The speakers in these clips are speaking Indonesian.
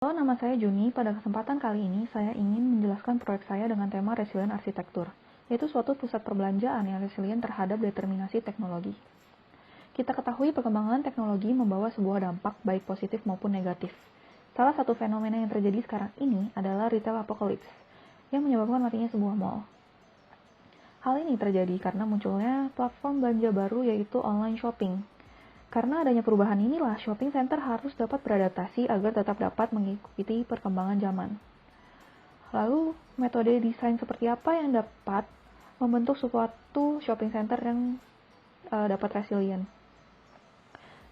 Halo, nama saya Juni. Pada kesempatan kali ini, saya ingin menjelaskan proyek saya dengan tema Resilient Arsitektur, yaitu suatu pusat perbelanjaan yang resilient terhadap determinasi teknologi. Kita ketahui perkembangan teknologi membawa sebuah dampak baik positif maupun negatif. Salah satu fenomena yang terjadi sekarang ini adalah retail apocalypse, yang menyebabkan matinya sebuah mall. Hal ini terjadi karena munculnya platform belanja baru yaitu online shopping. Karena adanya perubahan inilah, shopping center harus dapat beradaptasi agar tetap dapat mengikuti perkembangan zaman. Lalu, metode desain seperti apa yang dapat membentuk suatu shopping center yang dapat resilient?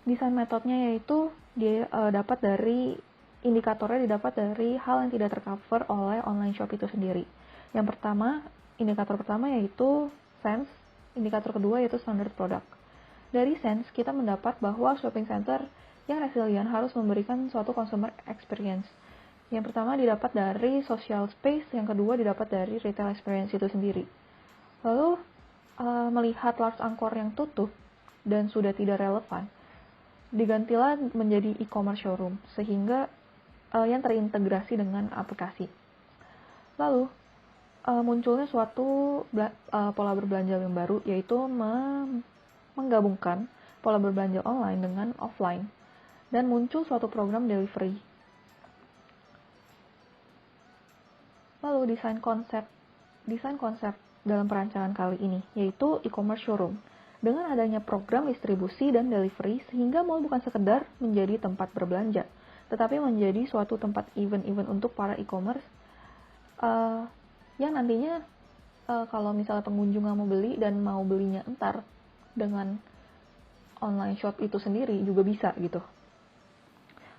Desain metodenya yaitu dapat dari indikatornya didapat dari hal yang tidak tercover oleh online shop itu sendiri. Yang pertama, indikator pertama yaitu sense, indikator kedua yaitu standard product. Dari sense, kita mendapat bahwa shopping center yang resilient harus memberikan suatu consumer experience. Yang pertama didapat dari social space, yang kedua didapat dari retail experience itu sendiri. Lalu, melihat large angkor yang tutup dan sudah tidak relevan, digantilah menjadi e-commerce showroom, sehingga yang terintegrasi dengan aplikasi. Lalu, munculnya suatu pola berbelanja yang baru, yaitu menggabungkan pola berbelanja online dengan offline, dan muncul suatu program delivery. Lalu desain konsep dalam perancangan kali ini, yaitu e-commerce showroom, dengan adanya program distribusi dan delivery, sehingga mall bukan sekedar menjadi tempat berbelanja, tetapi menjadi suatu tempat event-event untuk para e-commerce, yang nantinya kalau misalnya pengunjung mau beli dan mau belinya entar dengan online shop itu sendiri juga bisa gitu.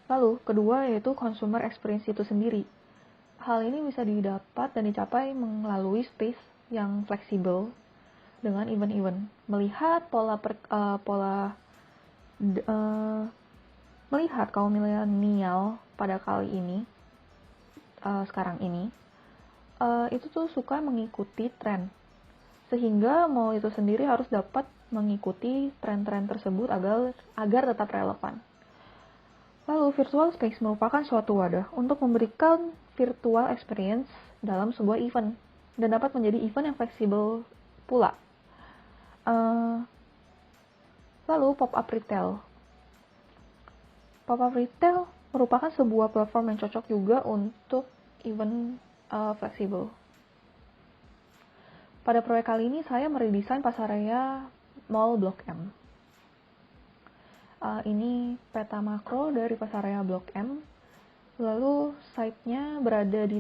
Lalu, kedua yaitu consumer experience itu sendiri. Hal ini bisa didapat dan dicapai melalui space yang fleksibel dengan event-event. Melihat kaum milenial pada kali ini, sekarang ini, itu tuh suka mengikuti tren. Sehingga mall itu sendiri harus dapat mengikuti tren-tren tersebut agar tetap relevan. Lalu, virtual space merupakan suatu wadah untuk memberikan virtual experience dalam sebuah event dan dapat menjadi event yang fleksibel pula. Lalu, pop-up retail. Pop-up retail merupakan sebuah platform yang cocok juga untuk event fleksibel. Pada proyek kali ini, saya meredesain pasaraya Mall Blok M. Ini peta makro dari pasaraya Blok M. Lalu, site-nya berada di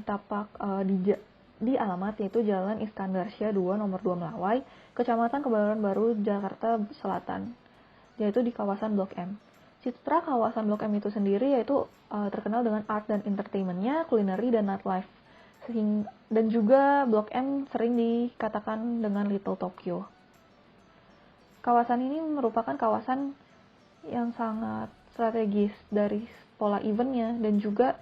di alamat yaitu Jalan Iskandar Syah 2, nomor 2 Melawai, Kecamatan Kebayoran Baru, Jakarta Selatan, yaitu di kawasan Blok M. Citra kawasan Blok M itu sendiri yaitu terkenal dengan art dan entertainment-nya, culinary, dan nightlife. Dan juga Blok M sering dikatakan dengan Little Tokyo. Kawasan ini merupakan kawasan yang sangat strategis dari pola eventnya dan juga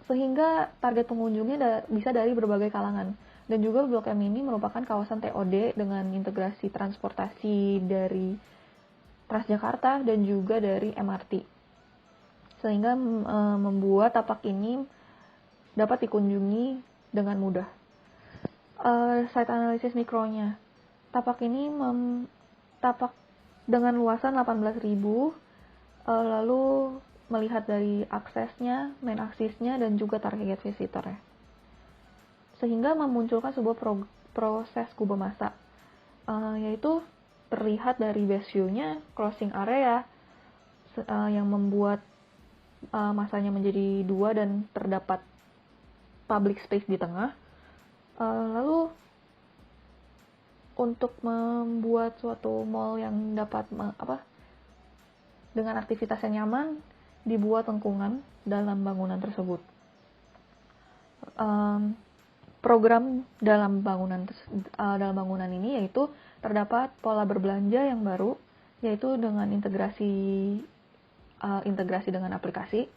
sehingga target pengunjungnya bisa dari berbagai kalangan. Dan juga Blok M ini merupakan kawasan TOD dengan integrasi transportasi dari Transjakarta dan juga dari MRT. Sehingga membuat tapak ini dapat dikunjungi dengan mudah. Site analisis mikronya. Tapak ini tapak dengan luasan 18.000, lalu melihat dari aksesnya, main aksesnya, dan juga target visitornya. Sehingga memunculkan sebuah proses kubah massa, yaitu terlihat dari base view-nya, closing area, yang membuat masanya menjadi dua dan terdapat public space di tengah. Lalu untuk membuat suatu mall yang dapat dengan aktivitas yang nyaman, dibuat lengkungan dalam bangunan tersebut. Program dalam bangunan ini yaitu terdapat pola berbelanja yang baru, yaitu dengan integrasi dengan aplikasi,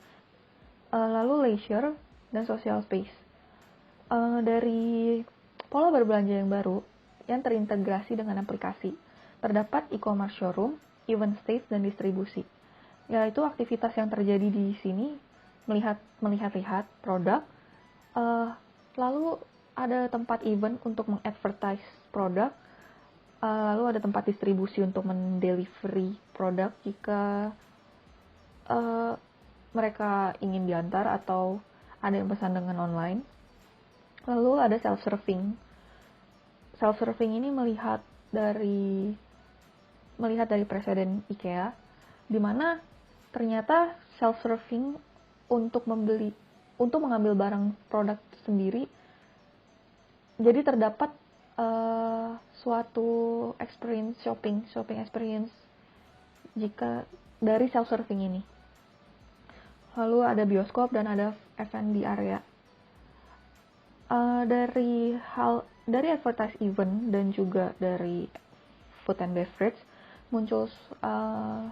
lalu leisure dan social space. Dari pola berbelanja yang baru yang terintegrasi dengan aplikasi, terdapat e-commerce showroom, event stage, dan distribusi. Yaitu aktivitas yang terjadi di sini melihat produk. Lalu ada tempat event untuk mengadvertise produk. Lalu ada tempat distribusi untuk mendelivery produk jika mereka ingin diantar atau ada yang pesan dengan online. Lalu ada self-serving. Self-serving ini melihat dari presiden IKEA, di mana ternyata self-serving untuk mengambil barang produk sendiri, jadi terdapat suatu shopping experience jika dari self-serving ini. Lalu ada bioskop dan ada F&B area. Dari advertise event dan juga dari food and beverage muncul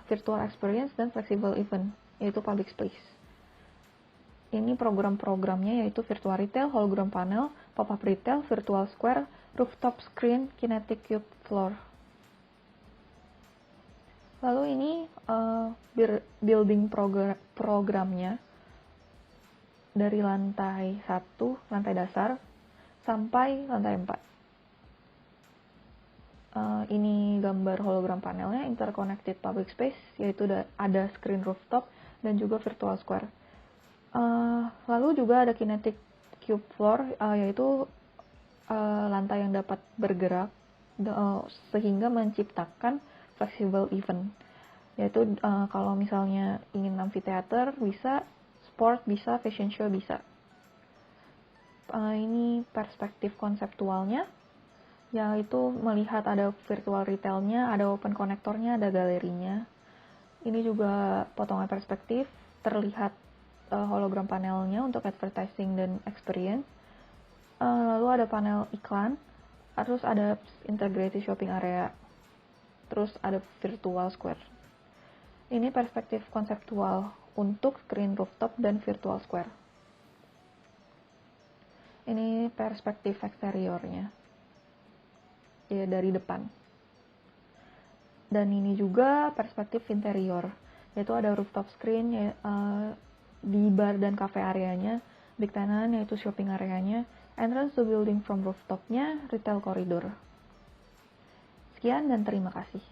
virtual experience dan flexible event, yaitu public space. Ini program-programnya yaitu virtual retail, hologram panel, pop-up retail, virtual square, rooftop screen, kinetic cube floor. Lalu ini building programnya dari lantai 1, lantai dasar, sampai lantai 4. Ini gambar hologram panelnya, interconnected public space, yaitu ada screen rooftop dan juga virtual square. Lalu juga ada kinetic cube floor, yaitu lantai yang dapat bergerak sehingga menciptakan flexible event, yaitu kalau misalnya ingin amphitheater bisa, sport bisa, fashion show bisa. Ini perspektif konseptualnya, yaitu melihat ada virtual retailnya, ada open connectornya, ada galerinya. Ini juga potongan perspektif, terlihat hologram panelnya untuk advertising dan experience. Lalu ada panel iklan, terus ada integrated shopping area, terus ada virtual square. Ini perspektif konseptual untuk screen rooftop dan virtual square. Ini perspektif eksteriornya, ya dari depan. Dan ini juga perspektif interior, yaitu ada rooftop screen di bar dan cafe areanya, big tenant yaitu shopping areanya, entrance to building from rooftopnya, retail corridor. Sekian dan terima kasih.